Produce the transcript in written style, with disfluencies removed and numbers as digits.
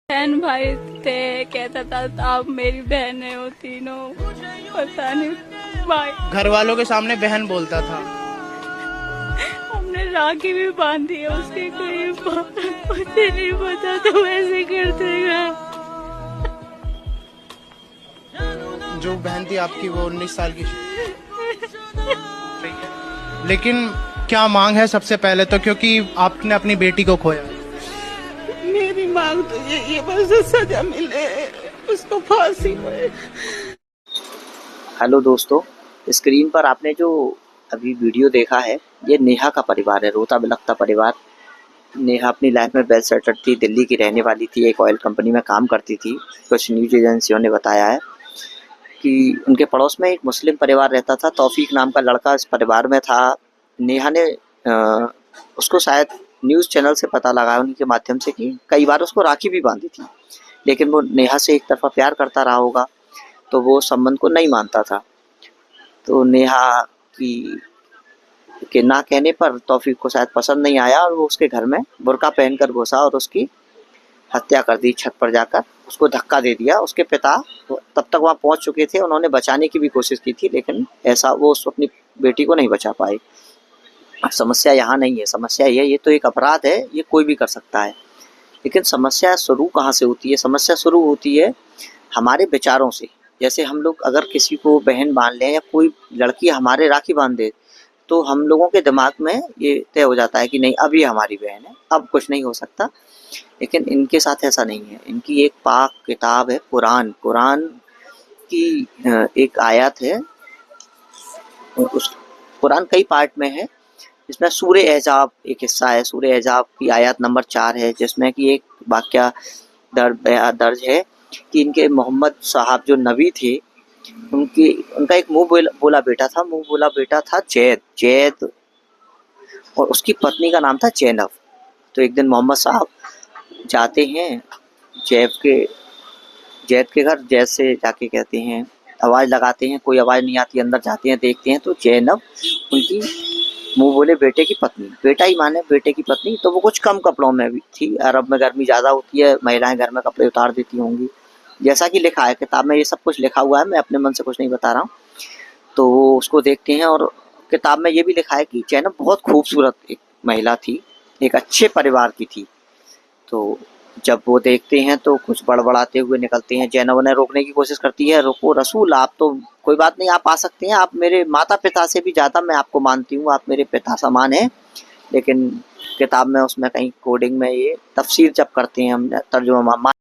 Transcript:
बहन भाई थे, कहता था आप मेरी बहनें हो तीनों। पता नहीं भाई, घर वालों के सामने बहन बोलता था। हमने राखी भी बांधी है उसके करीब, मुझे नहीं पता तो ऐसे कर देगा। जो बहन थी आपकी वो 19 साल की। लेकिन क्या मांग है सबसे पहले तो, क्योंकि आपने अपनी बेटी को खोया। मेरी मांग तो यही है, बस सजा मिले, उसको फांसी होए। हेलो दोस्तों, स्क्रीन पर आपने जो अभी वीडियो देखा है ये नेहा का परिवार है, रोता बिलखता परिवार। नेहा अपनी लाइफ में वेल सेटल्ड थी, दिल्ली की रहने वाली थी, एक ऑयल कंपनी में काम करती थी। कुछ न्यूज एजेंसियों ने बताया है कि उनके पड़ोस में एक मुस्लिम परिवार रहता था, तौफीक नाम का लड़का इस परिवार में था। नेहा ने उसको शायद न्यूज़ चैनल से पता लगा उन्हीं के माध्यम से कि कई बार उसको राखी भी बांधी थी, लेकिन वो नेहा से एक तरफा प्यार करता रहा होगा तो वो संबंध को नहीं मानता था। तो नेहा की के ना कहने पर तौफीक को शायद पसंद नहीं आया और वो उसके घर में बुर्का पहनकर घुसा और उसकी हत्या कर दी। छत पर जाकर उसको धक्का दे दिया। उसके पिता तब तक वहाँ पहुँच चुके थे, उन्होंने बचाने की भी कोशिश की थी, लेकिन ऐसा वो अपनी बेटी को नहीं बचा पाए। समस्या यहाँ नहीं है, समस्या ये तो एक अपराध है, ये कोई भी कर सकता है। लेकिन समस्या शुरू कहाँ से होती है? समस्या शुरू होती है हमारे विचारों से। जैसे हम लोग अगर किसी को बहन बांध लें या कोई लड़की हमारे राखी बांध दे, तो हम लोगों के दिमाग में ये तय हो जाता है कि नहीं, अब ये हमारी बहन है, अब कुछ नहीं हो सकता। लेकिन इनके साथ ऐसा नहीं है। इनकी एक पाक किताब है कुरान। कुरान की एक आयत है, उस कुरान कई पार्ट में है। इसमें सूरे एहजाब एक हिस्सा है, सूरे एहजाब की आयत नंबर 4 है, जिसमें कि एक वाक़या दर्ज है कि इनके मोहम्मद साहब जो नबी थे, उनका एक मुँह बोला बेटा था जैद, और उसकी पत्नी का नाम था ज़ैनब। तो एक दिन मोहम्मद साहब जाते हैं जैद के घर। जैद से जाके कहते हैं, आवाज़ लगाते हैं, कोई आवाज़ नहीं आती, अंदर जाते हैं, देखते हैं तो ज़ैनब उनकी मुँह बोले बेटे की पत्नी, बेटा ही माने बेटे की पत्नी। तो वो कुछ कम कपड़ों में भी थी। अरब में गर्मी ज़्यादा होती है, महिलाएं घर में कपड़े उतार देती होंगी, जैसा कि लिखा है किताब में। ये सब कुछ लिखा हुआ है, मैं अपने मन से कुछ नहीं बता रहा हूँ। तो वो उसको देखते हैं और किताब में ये भी लिखा है कि ज़ैनब बहुत खूबसूरत एक महिला थी, एक अच्छे परिवार की थी। तो जब वो देखते हैं तो कुछ बड़बड़ाते हुए निकलते हैं। ज़ैनब उन्हें रोकने की कोशिश करती है, रुको रसूल, आप तो कोई बात नहीं, आप आ सकते हैं, आप मेरे माता पिता से भी ज़्यादा मैं आपको मानती हूँ, आप मेरे पिता समान हैं। लेकिन किताब में उसमें कहीं कोडिंग में ये तफसीर जब करते हैं हम तर्जुमा